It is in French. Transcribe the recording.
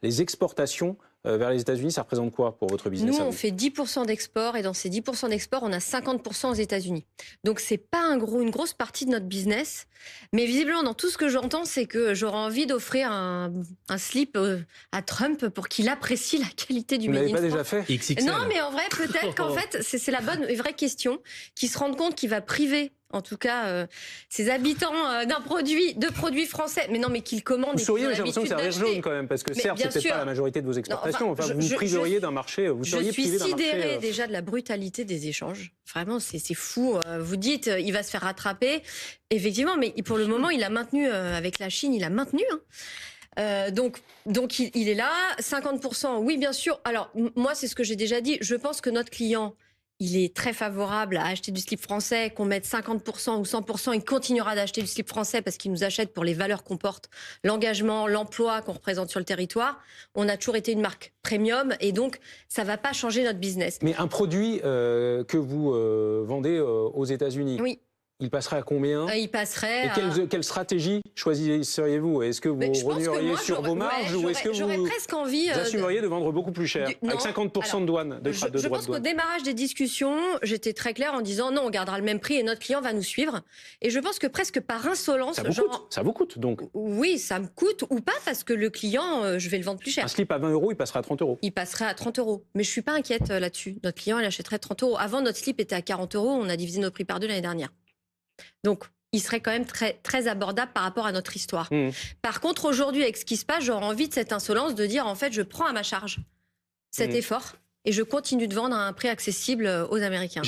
les exportations vers les États-Unis, ça représente quoi pour votre business? Nous, on fait 10% d'export et dans ces 10% d'export, on a 50% aux États-Unis. Donc, c'est pas une grosse partie de notre business. Mais visiblement, dans tout ce que j'entends, c'est que j'aurais envie d'offrir un slip à Trump pour qu'il apprécie la qualité du Vous Made l'avez in pas déjà France. fait? XXL. Non, mais en vrai, peut-être qu'en fait, c'est la bonne et vraie question, qu'il se rende compte qu'il va priver, en tout cas, ses habitants de produits français. Mais non, mais qu'ils commandent. Vous et souriez, qu'ils mais ont j'ai l'impression que ça l'habitude rire jaune d'acheter. quand même, parce que Mais certes, bien c'est peut-être sûr. pas la majorité de vos exportations. Non, Enfin, enfin, vous priveriez d'un marché, vous Je seriez suis privé d'un marché. sidérée déjà de la brutalité des échanges. Vraiment, c'est fou. Vous dites, il va se faire rattraper. Effectivement, mais pour le moment, il a maintenu, avec la Chine, il a maintenu. Donc il est là. 50%, oui, bien sûr. Alors, moi, c'est ce que j'ai déjà dit. Je pense que notre client, il est très favorable à acheter du slip français, qu'on mette 50% ou 100%, il continuera d'acheter du slip français parce qu'il nous achète pour les valeurs qu'on porte, l'engagement, l'emploi qu'on représente sur le territoire. On a toujours été une marque premium et donc ça va pas changer notre business. Mais un produit que vous vendez aux États-Unis, Oui. il passerait à combien? Il passerait Et quelle stratégie choisiriez-vous? Est-ce que vous renieriez sur vos marges ou est-ce que vous presque envie assumeriez de vendre beaucoup plus cher avec 50% de douane, de je droits de pense qu'au douane? démarrage des discussions, j'étais très claire en disant non, on gardera le même prix et notre client va nous suivre. Et je pense que presque par insolence, Ça vous coûte donc. Oui, ça me coûte ou pas parce que le client, je vais le vendre plus cher. Un slip à 20 €, il passera à 30 €. Il passerait à 30 €. Mais je suis pas inquiète là-dessus. Notre client, il achèterait 30 €. Avant, notre slip était à 40 €. On a divisé nos prix par deux l'année dernière. Donc, il serait quand même très, très abordable par rapport à notre histoire. Par contre, aujourd'hui, avec ce qui se passe, j'aurais envie de cette insolence de dire, en fait, je prends à ma charge cet effort et je continue de vendre à un prix accessible aux Américains.